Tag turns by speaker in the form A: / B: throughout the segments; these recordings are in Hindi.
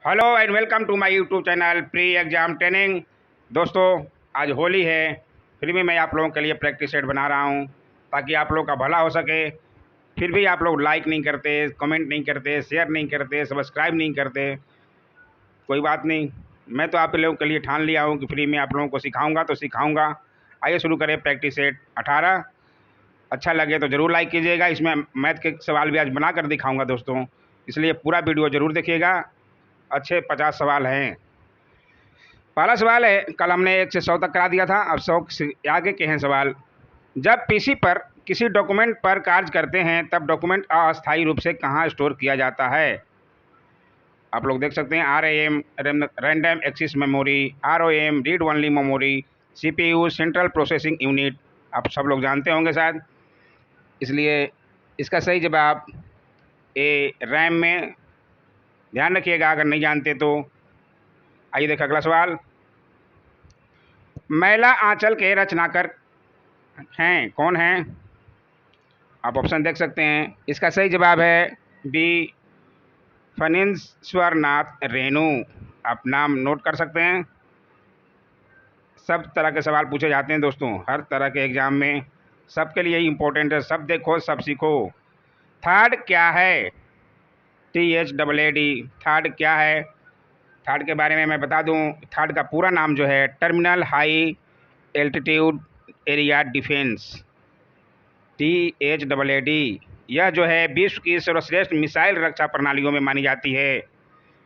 A: Hello and welcome to my YouTube channel pre exam training. दोस्तों, आज होली है। फिर भी मैं आप लोगों के लिए प्रैक्टिस सेट बना रहा हूं ताकि आप लोगों का भला हो सके। फिर भी आप लोग लाइक नहीं करते, कमेंट नहीं करते, शेयर नहीं करते, सब्सक्राइब नहीं करते। कोई बात नहीं, मैं तो आप लोगों के लिए ठान लिया हूं कि फ्री में आप लोगों को सिखाऊंगा तो सिखाऊंगा। आइए शुरू करें प्रैक्टिस सेट 18। अच्छा लगे तो ज़रूर लाइक कीजिएगा। इसमें मैथ के सवाल भी आज बना कर दिखाऊँगा दोस्तों, इसलिए पूरा वीडियो ज़रूर देखिएगा। अच्छे 50 सवाल हैं। पहला सवाल है, कल हमने 1 से 100 तक करा दिया था, अब 100 से आगे के हैं सवाल। जब पीसी पर किसी डॉक्यूमेंट पर कार्य करते हैं तब डॉक्यूमेंट अस्थायी रूप से कहाँ स्टोर किया जाता है? आप लोग देख सकते हैं RAM random access memory, ROM read only memory, CPU central processing unit. आप सब लोग जानते होंगे शायद, इसलिए इसका सही जवाब ए रैम में। ध्यान रखिएगा अगर नहीं जानते तो। आइए देखिए अगला सवाल। मैला आंचल के रचनाकार हैं, कौन हैं? आप ऑप्शन देख सकते हैं। इसका सही जवाब है बी फणीश्वरनाथ रेणु। आप नाम नोट कर सकते हैं। सब तरह के सवाल पूछे जाते हैं दोस्तों, हर तरह के एग्जाम में सबके लिए इम्पोर्टेंट है। सब देखो सब सीखो। थर्ड क्या है? THAAD। थर्ड क्या है? थर्ड के बारे में मैं बता दूं, थर्ड का पूरा नाम जो है terminal high altitude area defence, THAAD। यह जो है विश्व की सर्वश्रेष्ठ मिसाइल रक्षा प्रणालियों में मानी जाती है।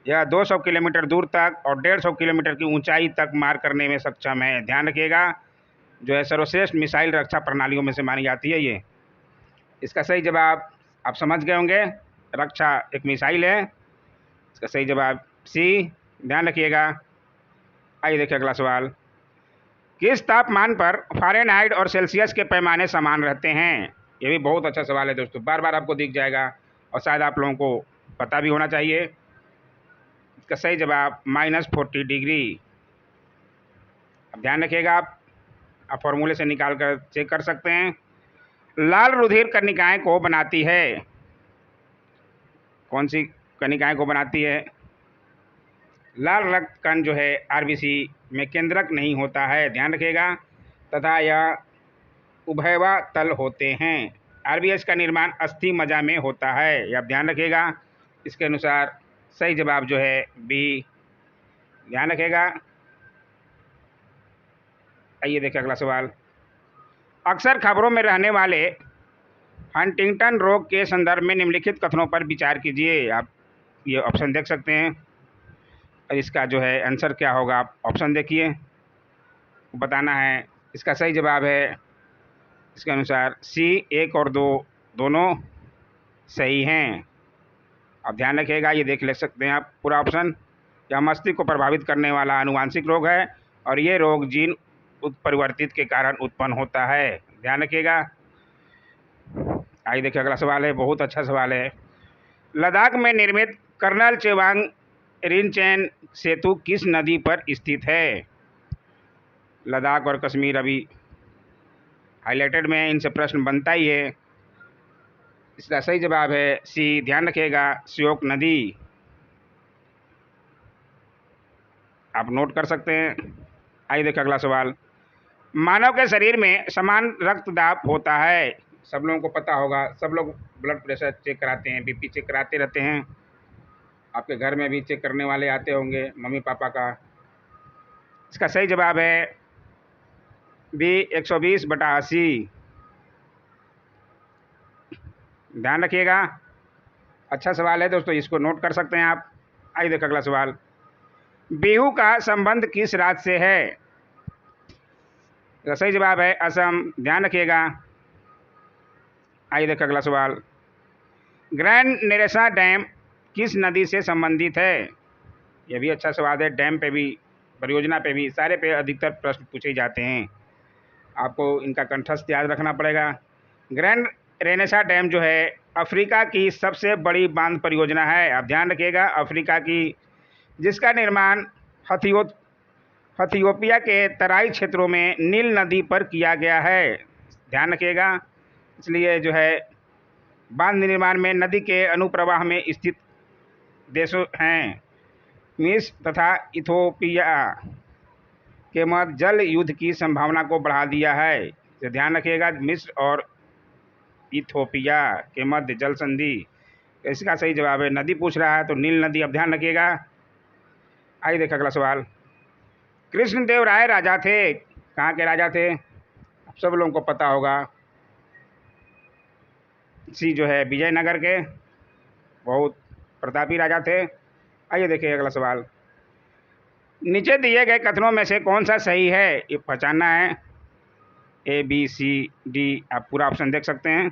A: यह 200 किलोमीटर दूर तक और 150 किलोमीटर की ऊंचाई तक मार करने में सक्षम है। ध्यान रखिएगा, जो है सर्वश्रेष्ठ मिसाइल रक्षा प्रणालियों में से मानी जाती है ये। इसका सही जवाब आप समझ गए होंगे, रक्षा एक मिसाइल है। इसका सही जवाब सी। ध्यान रखिएगा। आइए देखिए अगला सवाल। किस तापमान पर फ़ारेनहाइट और सेल्सियस के पैमाने समान रहते हैं? ये भी बहुत अच्छा सवाल है दोस्तों, बार बार आपको दिख जाएगा और शायद आप लोगों को पता भी होना चाहिए। इसका सही जवाब -40 डिग्री। अब ध्यान रखिएगा, आप फॉर्मूले से निकाल कर चेक कर सकते हैं। लाल रुधिर कणिकाएं को बनाती है, कौन सी कणिकाएं को बनाती है? लाल रक्त कण जो है RBC में केंद्रक नहीं होता है, ध्यान रखिएगा, तथा यह उभयवातल होते हैं। RBS का निर्माण अस्थि मज्जा में होता है, यह ध्यान रखिएगा। इसके अनुसार सही जवाब जो है बी। ध्यान रखिएगा। आइए देखिए अगला सवाल। अक्सर खबरों में रहने वाले हंटिंगटन रोग के संदर्भ में निम्नलिखित कथनों पर विचार कीजिए। आप ये ऑप्शन देख सकते हैं और इसका जो है आंसर क्या होगा, आप ऑप्शन देखिए, बताना है। इसका सही जवाब है, इसके अनुसार सी 1 और 2 दोनों सही हैं। अब ध्यान रखिएगा, ये देख ले सकते हैं आप पूरा ऑप्शन। यह मस्तिष्क को प्रभावित करने वाला आनुवांशिक रोग है और ये रोग जीन उत्परिवर्तित के कारण उत्पन्न होता है। ध्यान रखिएगा। आइए देखिए अगला सवाल है, बहुत अच्छा सवाल है। लद्दाख में निर्मित कर्नल चेवांग रिनचेन सेतु किस नदी पर स्थित है? लद्दाख और कश्मीर अभी हाईलाइटेड में, इनसे प्रश्न बनता ही है। इसका सही जवाब है सी। ध्यान रखिएगा, श्योक नदी। आप नोट कर सकते हैं। आइए देखिए अगला सवाल। मानव के शरीर में समान रक्तदाब होता है, सब लोगों को पता होगा। सब लोग ब्लड प्रेशर चेक कराते हैं, BP चेक कराते रहते हैं। आपके घर में भी चेक करने वाले आते होंगे, मम्मी पापा का। इसका सही जवाब है बी 120/80। ध्यान रखिएगा, अच्छा सवाल है दोस्तों, इसको नोट कर सकते हैं आप। आइए देखिए अगला सवाल। बिहू का संबंध किस राज्य से है? इसका सही जवाब है असम। ध्यान रखिएगा। आइए देखिए अगला सवाल। ग्रैंड निरेसा डैम किस नदी से संबंधित है? यह भी अच्छा सवाल है। डैम पे भी, परियोजना पे भी, सारे पे अधिकतर प्रश्न पूछे जाते हैं। आपको इनका कंठस्थ याद रखना पड़ेगा। ग्रैंड रेनेसा डैम जो है अफ्रीका की सबसे बड़ी बांध परियोजना है। आप ध्यान रखिएगा, अफ्रीका की, जिसका निर्माण हथियोपिया के तराई क्षेत्रों में नील नदी पर किया गया है। ध्यान रखिएगा, इसलिए जो है बांध निर्माण में नदी के अनुप्रवाह में स्थित देशों हैं। मिस्र तथा इथोपिया के मध्य जल युद्ध की संभावना को बढ़ा दिया है। तो ध्यान रखिएगा, मिस्र और इथोपिया के मध्य जल संधि। इसका सही जवाब है नदी पूछ रहा है तो नील नदी। अब ध्यान रखिएगा। आइए देखा अगला सवाल। कृष्णदेव राय राजा थे, कहाँ के राजा थे? आप सब लोगों को पता होगा, सी जो है विजयनगर के, बहुत प्रतापी राजा थे। आइए देखिए अगला सवाल। नीचे दिए गए कथनों में से कौन सा सही है, ये पहचानना है। ए बी सी डी, आप पूरा ऑप्शन देख सकते हैं।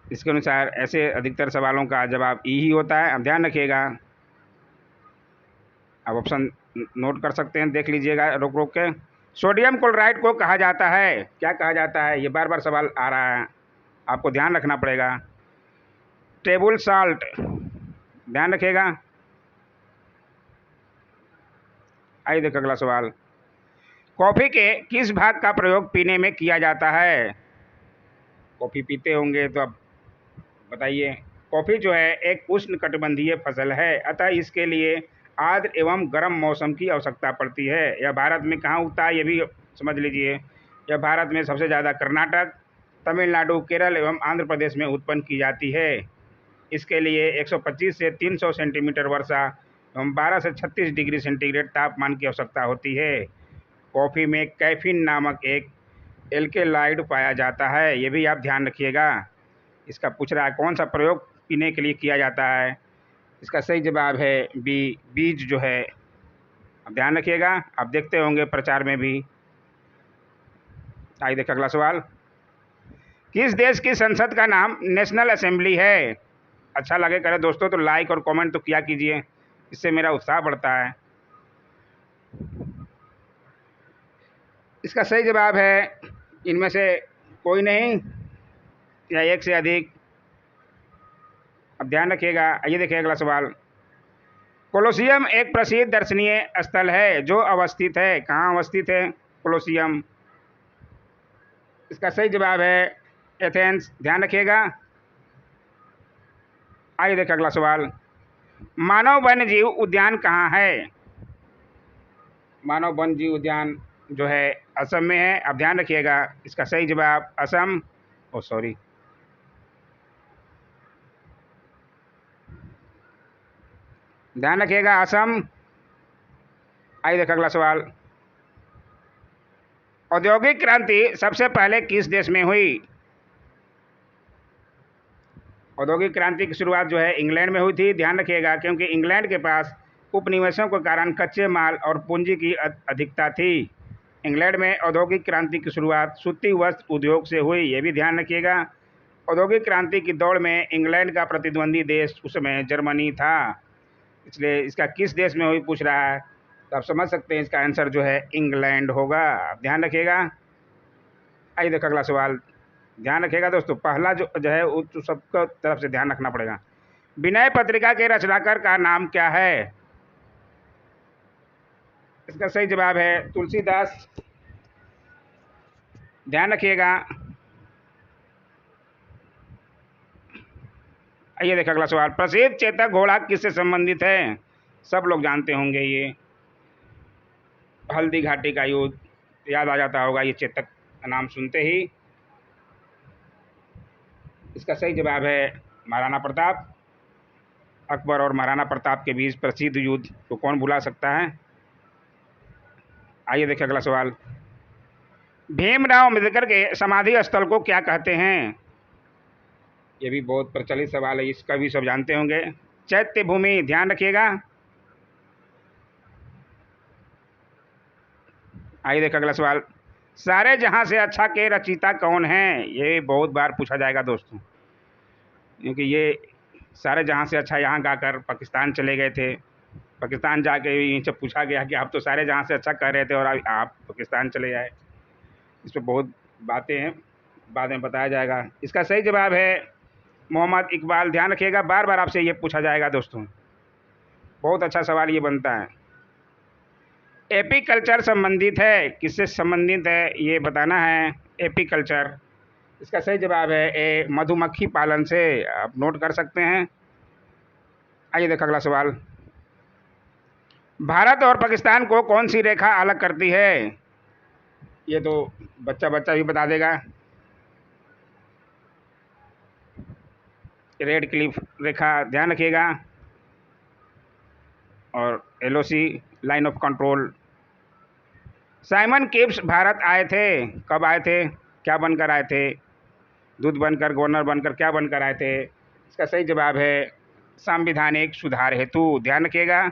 A: इसके अनुसार ऐसे अधिकतर सवालों का जवाब ई ही होता है। अब ध्यान रखिएगा, आप ऑप्शन नोट कर सकते हैं, देख लीजिएगा रोक रोक के। सोडियम क्लोराइड को कहा जाता है, क्या कहा जाता है? ये बार बार सवाल आ रहा है, आपको ध्यान रखना पड़ेगा। टेबल साल्ट, ध्यान रखिएगा। आइए देखो अगला सवाल। कॉफ़ी के किस भाग का प्रयोग पीने में किया जाता है? कॉफ़ी पीते होंगे तो अब बताइए। कॉफ़ी जो है एक उष्णकटिबंधीय फसल है, अतः इसके लिए आर्द्र एवं गर्म मौसम की आवश्यकता पड़ती है। यह भारत में कहाँ उगता है ये भी समझ लीजिए। यह भारत में सबसे ज़्यादा कर्नाटक, तमिलनाडु, केरल एवं आंध्र प्रदेश में उत्पन्न की जाती है। इसके लिए 125 से 300 सेंटीमीटर वर्षा एवं 12 से 36 डिग्री सेंटीग्रेड तापमान की आवश्यकता होती है। कॉफ़ी में कैफीन नामक एक एल्केलॉइड पाया जाता है, ये भी आप ध्यान रखिएगा। इसका पूछ रहा है कौन सा प्रयोग पीने के लिए किया जाता है। इसका सही जवाब है बी, बीज जो है। अब ध्यान रखिएगा, आप देखते होंगे प्रचार में भी। आइए देखिए अगला सवाल। किस देश की संसद का नाम नेशनल असेंबली है? अच्छा लगे करे दोस्तों तो लाइक और कमेंट तो किया कीजिए, इससे मेरा उत्साह बढ़ता है। इसका सही जवाब है इनमें से कोई नहीं या एक से अधिक। अब ध्यान रखिएगा। आइए देखिए अगला सवाल। कोलोसियम एक प्रसिद्ध दर्शनीय स्थल है जो अवस्थित है, कहाँ अवस्थित है कोलोसियम? इसका सही जवाब है एथेंस, ध्यान रखिएगा। आइए देखिए अगला सवाल। मानव वन्य जीव उद्यान कहाँ है? मानव वन्य जीव उद्यान जो है असम में है। अब ध्यान रखिएगा, इसका सही जवाब असम, सॉरी, ध्यान रखिएगा असम। आइए देखिए अगला सवाल। औद्योगिक क्रांति सबसे पहले किस देश में हुई? औद्योगिक क्रांति की शुरुआत जो है इंग्लैंड में हुई थी, ध्यान रखिएगा, क्योंकि इंग्लैंड के पास उपनिवेशों के कारण कच्चे माल और पूंजी की अधिकता थी। इंग्लैंड में औद्योगिक क्रांति की शुरुआत सूती वस्त्र उद्योग से हुई, ये भी ध्यान रखिएगा। औद्योगिक क्रांति की दौड़ में इंग्लैंड का प्रतिद्वंदी देश उस समय जर्मनी था, इसलिए इसका किस देश में हुई पूछ रहा है, तो आप समझ सकते हैं इसका आंसर जो है इंग्लैंड होगा। आप ध्यान रखिएगा। आइए देखो अगला सवाल, ध्यान रखिएगा दोस्तों, पहला जो है वो तो सबको तरफ से ध्यान रखना पड़ेगा। विनय पत्रिका के रचनाकार का नाम क्या है? इसका सही जवाब है तुलसीदास, ध्यान रखिएगा। आइए देखिए अगला सवाल। प्रसिद्ध चेतक घोड़ा किससे संबंधित है? सब लोग जानते होंगे, ये हल्दी घाटी का युद्ध याद आ जाता होगा ये चेतक का नाम सुनते ही। इसका सही जवाब है महाराणा प्रताप। अकबर और महाराणा प्रताप के बीच प्रसिद्ध युद्ध तो कौन भुला सकता है। आइए देखिए अगला सवाल। भीमराव अम्बेडकर के समाधि स्थल को क्या कहते हैं? ये भी बहुत प्रचलित सवाल है, इसका भी सब जानते होंगे, चैत्य भूमि, ध्यान रखिएगा। आइए देखिए अगला सवाल। सारे जहां से अच्छा के रचयिता कौन हैं? ये बहुत बार पूछा जाएगा दोस्तों, क्योंकि ये सारे जहां से अच्छा यहाँ गाकर पाकिस्तान चले गए थे। पाकिस्तान जाके इनसे पूछा गया कि आप तो सारे जहां से अच्छा कह रहे थे और आप पाकिस्तान चले जाए। इस पर बहुत बातें हैं, बाद में बताया जाएगा। इसका सही जवाब है मोहम्मद इकबाल, ध्यान रखिएगा, बार बार आपसे ये पूछा जाएगा दोस्तों, बहुत अच्छा सवाल ये बनता है। एपीकल्चर संबंधित है, किससे संबंधित है ये बताना है। एपीकल्चर, इसका सही जवाब है ए, मधुमक्खी पालन से, आप नोट कर सकते हैं। आइए देखो अगला सवाल। भारत और पाकिस्तान को कौन सी रेखा अलग करती है? ये तो बच्चा बच्चा भी बता देगा। रेड क्लिफ रेखा ध्यान रखिएगा, और LOC line of control. Simon किब्स भारत आए थे, कब आए थे, क्या बनकर आए थे? दूत बनकर, गवर्नर बनकर, क्या बनकर आए थे? इसका सही जवाब है संवैधानिक सुधार हेतु। ध्यान रखिएगा।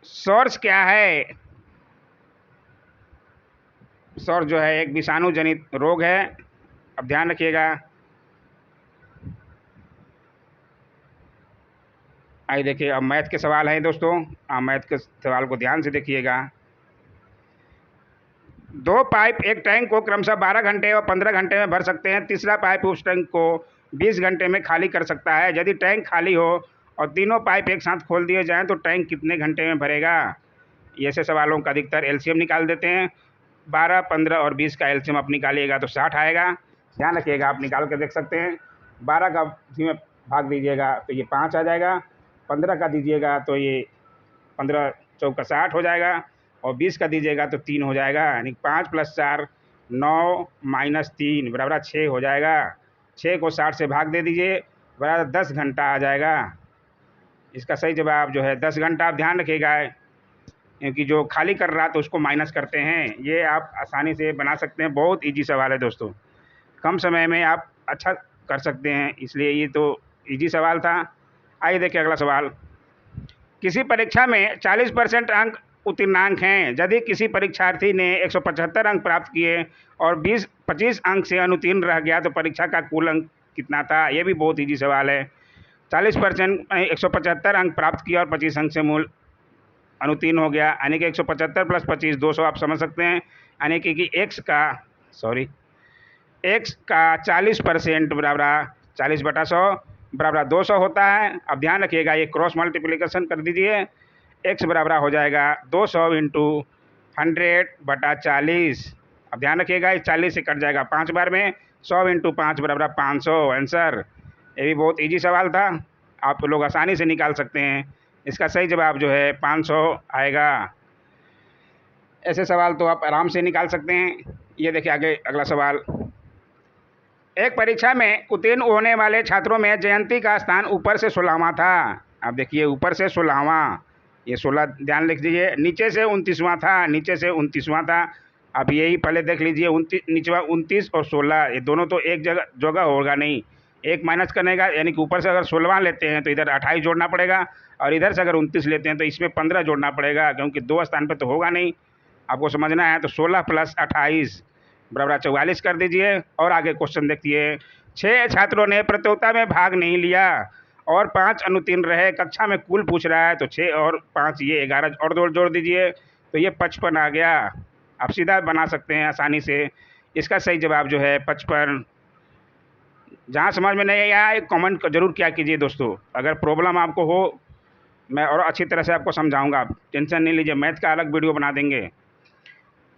A: सॉर्स क्या है? सॉर्स जो है एक विषाणु जनित रोग है। अब ध्यान रखिएगा। आइए देखिए, अब मैथ के सवाल हैं दोस्तों। आप मैथ के सवाल को ध्यान से देखिएगा। दो पाइप एक टैंक को क्रमशः 12 घंटे और 15 घंटे में भर सकते हैं। तीसरा पाइप उस टैंक को 20 घंटे में खाली कर सकता है। यदि टैंक खाली हो और तीनों पाइप एक साथ खोल दिए जाएं तो टैंक कितने घंटे में भरेगा? ऐसे सवालों का अधिकतर एलसीएम निकाल देते हैं। 12, 15 और 20 का एलसीएम आप निकालिएगा तो 60 आएगा। ध्यान रखिएगा, आप निकाल कर देख सकते हैं। 12 का इसी में भाग दीजिएगा तो ये 5 आ जाएगा। 15 का दीजिएगा तो ये 15 चौका 60 हो जाएगा, और 20 का दीजिएगा तो 3 हो जाएगा। यानी 5 + 4 9 - 3 बराबर 6 हो जाएगा। 6 को 60 से भाग दे दीजिए, बराबर 10 घंटा आ जाएगा। इसका सही जवाब जो है 10 घंटा। आप ध्यान रखिएगा, क्योंकि जो खाली कर रहा तो उसको माइनस करते हैं। ये आप आसानी से बना सकते हैं। बहुत ईजी सवाल है दोस्तों, कम समय में आप अच्छा कर सकते हैं, इसलिए ये तो ईजी सवाल था। आइए देखिए अगला सवाल। किसी परीक्षा में 40% अंक उत्तीर्णांक हैं। यदि किसी परीक्षार्थी ने 175 अंक प्राप्त किए और 25 अंक से अनुत्तीर्ण रह गया तो परीक्षा का कुल अंक कितना था? ये भी बहुत ईजी सवाल है। 40% 175 अंक प्राप्त किया और 25 अंक से मूल अनुत्तीर्ण हो गया, यानी कि 175 + 25 200 आप समझ सकते हैं। यानी कि एक्स का 40% बराबर 40/100 बराबर 200 होता है। अब ध्यान रखिएगा, ये क्रॉस मल्टीप्लिकेशन कर दीजिए। एक्स बराबर हो जाएगा 200 × 100/40। अब ध्यान रखिएगा, इस 40 से कट जाएगा 5 बार में। 100 × 5 बराबर 500 आंसर। ये भी बहुत इजी सवाल था, आप लोग आसानी से निकाल सकते हैं। इसका सही जवाब जो है 500 आएगा। ऐसे सवाल तो आप आराम से निकाल सकते हैं। ये देखिए आगे अगला सवाल। एक परीक्षा में उत्तीर्ण होने वाले छात्रों में जयंती का स्थान ऊपर से 16वां था। अब देखिए, ऊपर से 16वां, ये 16 ध्यान लिख दीजिए। नीचे से 29वां था, नीचे से 29वां था। अब यही पहले देख लीजिए, 29 नीचवा 29 और 16 ये दोनों तो एक जगह होगा नहीं, एक माइनस करने का। यानी कि ऊपर से अगर 16वां लेते हैं तो इधर 28 जोड़ना पड़ेगा, और इधर से अगर 29 लेते हैं तो इसमें 15 जोड़ना पड़ेगा, क्योंकि 2 स्थान पर तो होगा नहीं। आपको समझना है। तो 16 + 28 बराबर 44 कर दीजिए। और आगे क्वेश्चन देखिए। 6 छात्रों ने प्रतियोगिता में भाग नहीं लिया और 5 अनुत्तीर्ण रहे। कक्षा में कुल पूछ रहा है, तो 6 और 5 ये 11 और जोड़ दीजिए तो ये 55 आ गया। आप सीधा बना सकते हैं आसानी से। इसका सही जवाब जो है 55। जहाँ समझ में नहीं आया एक कमेंट जरूर किया कीजिए दोस्तों। अगर प्रॉब्लम आपको हो, मैं और अच्छी तरह से आपको समझाऊंगा। टेंशन नहीं लीजिए, मैथ का अलग वीडियो बना देंगे।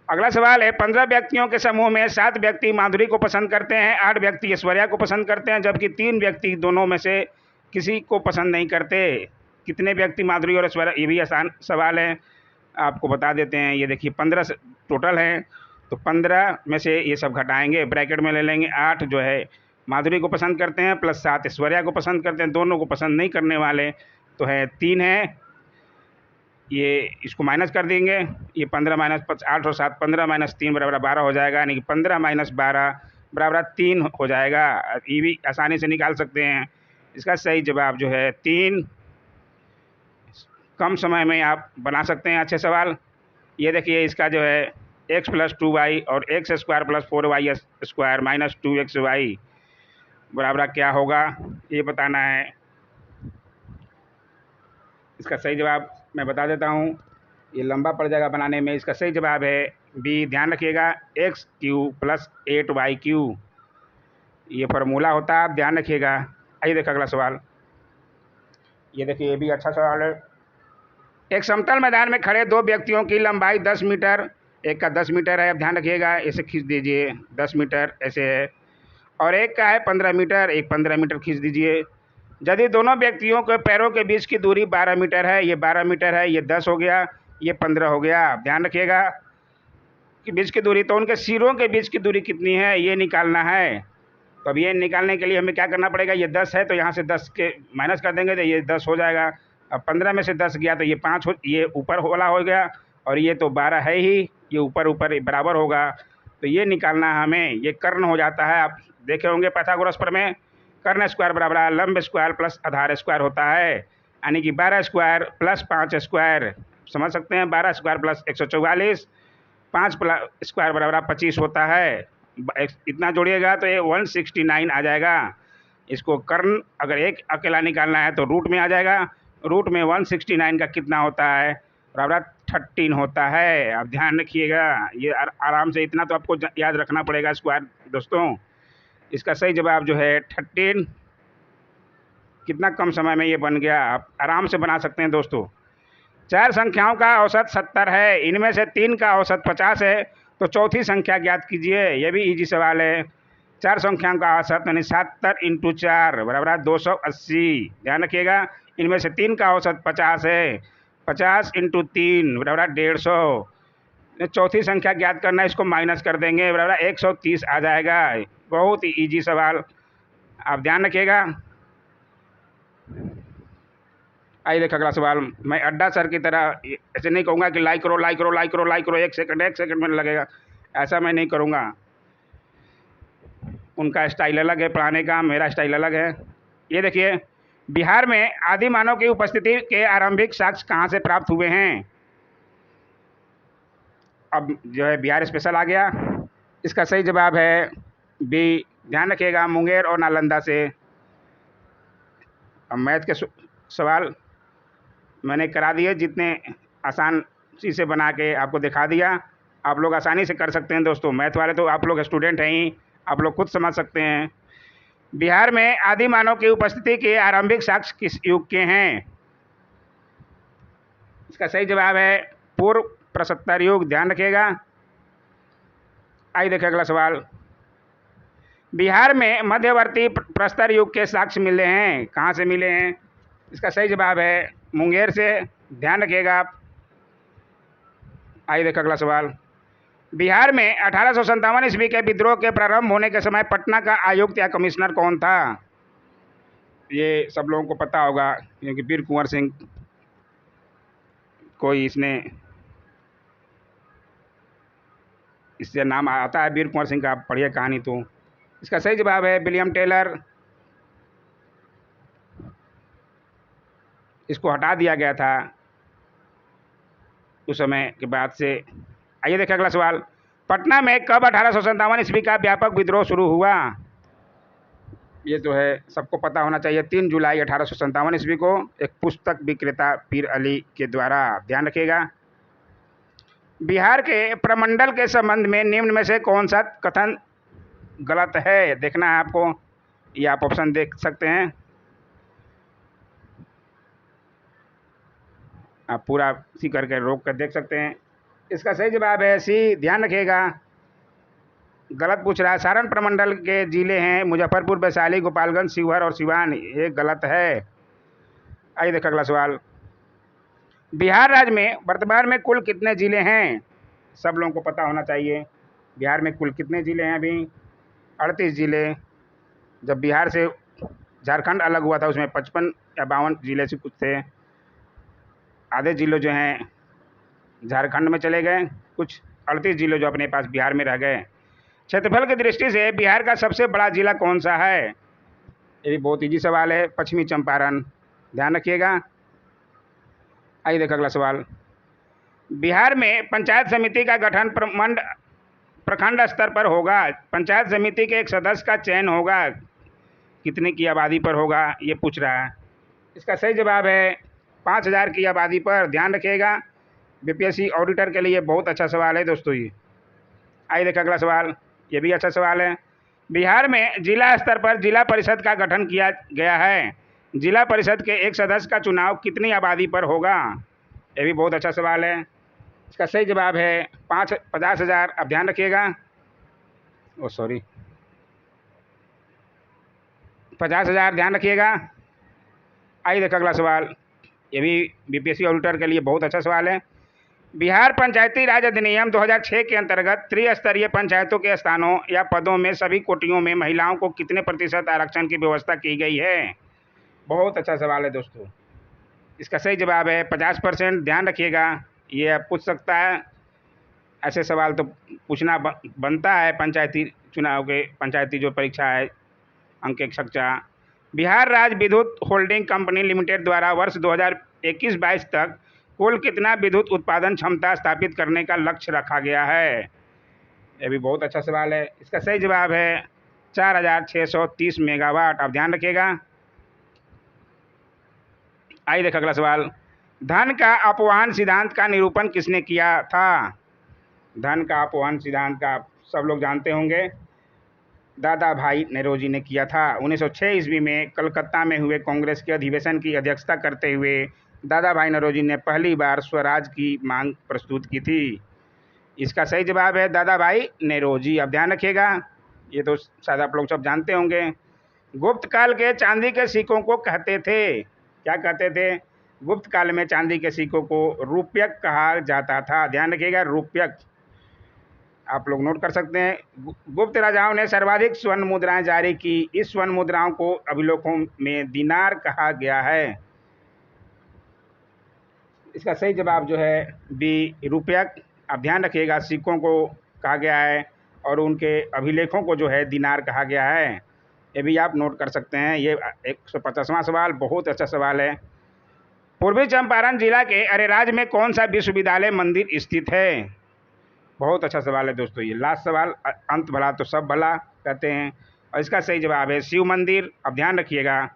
A: अगला सवाल है, 15 व्यक्तियों के समूह में 7 व्यक्ति माधुरी को पसंद करते हैं, 8 व्यक्ति ऐश्वर्या को पसंद करते हैं, जबकि 3 व्यक्ति दोनों में से किसी को पसंद नहीं करते। कितने व्यक्ति माधुरी और ऐश्वर्या? ये भी आसान सवाल है, आपको बता देते हैं। ये देखिए 15 टोटल हैं, तो 15 में से ये सब घटाएंगे, ब्रैकेट में ले लेंगे। 8 जो है माधुरी को पसंद करते हैं, प्लस 7 ऐश्वर्या को पसंद करते हैं। दोनों को पसंद नहीं करने वाले तो है 3 हैं। ये इसको माइनस कर देंगे। ये 15 - 8 और 7 15 - 3 बराबर 12 हो जाएगा, यानी कि 15 - 12 बराबर 3 हो जाएगा। ये भी आसानी से निकाल सकते हैं। इसका सही जवाब जो है 3। कम समय में आप बना सकते हैं अच्छे सवाल। ये देखिए, इसका जो है x + 2y और x² + 4y² - 2xy बराबर क्या होगा, ये बताना है। इसका सही जवाब मैं बता देता हूँ, ये लंबा पड़ जाएगा बनाने में। इसका सही जवाब है बी। ध्यान रखिएगा, x³ + 8y³, ये फार्मूला होता है, आप ध्यान रखिएगा। आइए देखिए अगला सवाल। ये देखिए, ये भी अच्छा सवाल है। एक समतल मैदान में खड़े 2 व्यक्तियों की लंबाई 10 मीटर, एक का 10 मीटर है। अब ध्यान रखिएगा, ऐसे खींच दीजिए, 10 मीटर ऐसे है, और एक का है 15 मीटर, एक 15 मीटर खींच दीजिए। यदि दोनों व्यक्तियों के पैरों के बीच की दूरी 12 मीटर है, ये 12 मीटर है, ये 10 हो गया, ये 15 हो गया। ध्यान रखिएगा कि बीच की दूरी, तो उनके सिरों के बीच की दूरी कितनी है ये निकालना है। तो अब ये निकालने के लिए हमें क्या करना पड़ेगा, ये 10 है तो यहाँ से 10 के माइनस कर देंगे तो ये 10 हो जाएगा। अब 15 में से 10 गया तो ये 5 ये ऊपर वाला हो गया, और ये तो 12 है ही, ये ऊपर ऊपर बराबर होगा। तो ये निकालना है हमें, ये कर्ण हो जाता है। आप देखे होंगे पाइथागोरस प्रमेय, कर्ण स्क्वायर बराबर लंब स्क्वायर प्लस आधार स्क्वायर होता है, यानी कि 12 स्क्वायर प्लस 5 स्क्वायर। समझ सकते हैं, 12 स्क्वायर प्लस 144, 5 स्क्वायर बराबर 25 होता है। इतना जोड़िएगा तो ये 169 आ जाएगा। इसको कर्ण अगर एक अकेला निकालना है तो रूट में आ जाएगा। रूट में 169 का कितना होता है, बराबर 13 होता है। आप ध्यान रखिएगा, ये आराम से इतना तो आपको याद रखना पड़ेगा स्क्वायर दोस्तों। इसका सही जवाब जो है 13। कितना कम समय में ये बन गया, आप आराम से बना सकते हैं दोस्तों। 4 संख्याओं का औसत 70 है, इनमें से 3 का औसत 50 है, तो चौथी संख्या ज्ञात कीजिए। ये भी इजी सवाल है। 4 संख्याओं का औसत यानी 70 × 4 बराबर 280। ध्यान रखिएगा, इनमें से 3 का औसत 50 है, 50 × 3 बराबर 150। चौथी संख्या ज्ञात करना है, इसको माइनस कर देंगे, बराबर 130 आ जाएगा। बहुत ही ईजी सवाल, आप ध्यान रखिएगा। आइए देखो अगला सवाल। मैं अड्डा सर की तरह ऐसे नहीं कहूँगा कि लाइक करो लाइक करो लाइक करो लाइक करो, एक सेकंड में लगेगा, ऐसा मैं नहीं करूँगा। उनका स्टाइल अलग है पढ़ाने का, मेरा स्टाइल अलग है। ये देखिए, बिहार में आदि मानव की उपस्थिति के आरंभिक साक्ष्य कहाँ से प्राप्त हुए हैं। अब जो है बिहार स्पेशल आ गया। इसका सही जवाब है बी। ध्यान रखिएगा, मुंगेर और नालंदा से। अब मैथ के सवाल मैंने करा दिए, जितने आसान चीज़ से बना के आपको दिखा दिया। आप लोग आसानी से कर सकते हैं दोस्तों। मैथ वाले तो आप लोग स्टूडेंट हैं ही, आप लोग खुद समझ सकते हैं। बिहार में आदि मानव की उपस्थिति के आरंभिक साक्ष्य किस युग के हैं। इसका सही जवाब है पूर्व प्रसत्तर युग। ध्यान रखिएगा। आइए देखिए अगला सवाल। बिहार में मध्यवर्ती प्रस्तर युग के साक्ष्य मिले हैं, कहाँ से मिले हैं। इसका सही जवाब है मुंगेर से। ध्यान रखिएगा आप। आइए देखिए अगला सवाल। बिहार में 1857 ईस्वी के विद्रोह के प्रारंभ होने के समय पटना का आयुक्त या कमिश्नर कौन था। ये सब लोगों को पता होगा, क्योंकि वीर कुंवर सिंह कोई इससे नाम आता है, वीर कुंवर सिंह का। आप पढ़िए कहानी तो। इसका सही जवाब है विलियम टेलर। इसको हटा दिया गया था उस समय के बाद से। आइए देखिए अगला सवाल। पटना में कब 1857 ईस्वी का व्यापक विद्रोह शुरू हुआ। ये जो है सबको पता होना चाहिए। 3 जुलाई 1857 ईस्वी को एक पुस्तक विक्रेता पीर अली के द्वारा। ध्यान रखिएगा। बिहार के प्रमंडल के संबंध में निम्न में से कौन सा कथन गलत है, देखना है आपको। ये आप ऑप्शन देख सकते हैं, आप पूरा सी करके रोक कर देख सकते हैं। इसका सही जवाब है सी। ध्यान रखिएगा, गलत पूछ रहा है। सारण प्रमंडल के जिले हैं मुजफ्फरपुर, वैशाली, गोपालगंज, शिवहर और सिवान। ये गलत है। आइए देखिए अगला सवाल। बिहार राज्य में वर्तमान में कुल कितने जिले हैं। सब लोगों को पता होना चाहिए बिहार में कुल कितने जिले हैं। अभी 38 जिले। जब बिहार से झारखंड अलग हुआ था उसमें 55 या 52 जिले से कुछ थे। आधे जिले जो हैं झारखंड में चले गए, कुछ 38 जिले जो अपने पास बिहार में रह गए। क्षेत्रफल की दृष्टि से बिहार का सबसे बड़ा जिला कौन सा है। ये भी बहुत ईजी सवाल है, पश्चिमी चंपारण। ध्यान रखिएगा। आइए देखिए अगला सवाल। बिहार में पंचायत समिति का गठन प्रखंड स्तर पर होगा। पंचायत समिति के एक सदस्य का चयन होगा, कितने की आबादी पर होगा ये पूछ रहा है। इसका सही जवाब है 5000 की आबादी पर। ध्यान रखिएगा, बीपीएससी ऑडिटर के लिए बहुत अच्छा सवाल है दोस्तों ये। आइए देखिए अगला सवाल। ये भी अच्छा सवाल है। बिहार में जिला स्तर पर जिला परिषद का गठन किया गया है। जिला परिषद के एक सदस्य का चुनाव कितनी आबादी पर होगा। ये भी बहुत अच्छा सवाल है। इसका सही जवाब है 50,000। अब ध्यान रखिएगा। ओ सॉरी, 50,000। ध्यान रखिएगा। आइए देखो अगला सवाल, ये भी बीपीएससी ऑडिटर के लिए बहुत अच्छा सवाल है। बिहार पंचायती राज अधिनियम 2006 के अंतर्गत त्रिस्तरीय पंचायतों के स्थानों या पदों में सभी कोटियों में महिलाओं को कितने प्रतिशत आरक्षण की व्यवस्था की गई है? बहुत अच्छा सवाल है दोस्तों। इसका सही जवाब है 50%। ध्यान रखिएगा, ये आप पूछ सकता है, ऐसे सवाल तो पूछना बनता है पंचायती चुनाव के, पंचायती जो परीक्षा है अंक कक्षा। बिहार राज्य विद्युत होल्डिंग कंपनी लिमिटेड द्वारा वर्ष 2021-22 तक कुल कितना विद्युत उत्पादन क्षमता स्थापित करने का लक्ष्य रखा गया है? यह भी बहुत अच्छा सवाल है। इसका सही जवाब है 4,630 मेगावाट। आप ध्यान रखिएगा। आइए देख अगला सवाल, धन का अपवहन सिद्धांत का निरूपण किसने किया था? धन का अपवहन सिद्धांत का सब लोग जानते होंगे, दादा भाई नेरोजी ने किया था। 1906 ईस्वी में कलकत्ता में हुए कांग्रेस के अधिवेशन की अध्यक्षता करते हुए दादा भाई नेरोजी ने पहली बार स्वराज की मांग प्रस्तुत की थी। इसका सही जवाब है दादा भाई नेरोजी। अब ध्यान रखिएगा, ये तो शायद आप लोग सब जानते होंगे। गुप्त काल के चांदी के सिक्कों को कहते थे, क्या कहते थे? गुप्त काल में चांदी के सिक्कों को रुपयक कहा जाता था। ध्यान रखिएगा, रुपयक। आप लोग नोट कर सकते हैं। गुप्त राजाओं ने सर्वाधिक स्वर्ण मुद्राएं जारी की। इस स्वर्ण मुद्राओं को अभिलेखों में दिनार कहा गया है। इसका सही जवाब जो है बी, रुपयक। आप ध्यान रखिएगा, सिक्कों को कहा गया है और उनके अभिलेखों को जो है दिनार कहा गया है। ये भी आप नोट कर सकते हैं। ये 150वां सवाल बहुत अच्छा सवाल है। पूर्वी चंपारण जिला के अरेराज में कौन सा विश्वविद्यालय मंदिर स्थित है? बहुत अच्छा सवाल है दोस्तों। ये लास्ट सवाल, अंत भला तो सब भला कहते हैं, और इसका सही जवाब है शिव मंदिर। अब ध्यान रखिएगा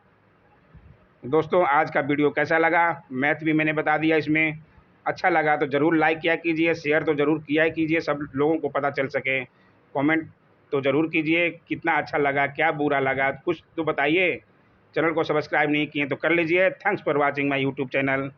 A: दोस्तों। आज का वीडियो कैसा लगा? मैथ भी मैंने बता दिया इसमें। अच्छा लगा तो ज़रूर लाइक किया कीजिए, शेयर तो ज़रूर किया कीजिए, सब लोगों को पता चल सके। कमेंट तो ज़रूर कीजिए, कितना अच्छा लगा, क्या बुरा लगा, कुछ तो बताइए। चैनल को सब्सक्राइब नहीं किए तो कर लीजिए। Thanks for watching my YouTube channel.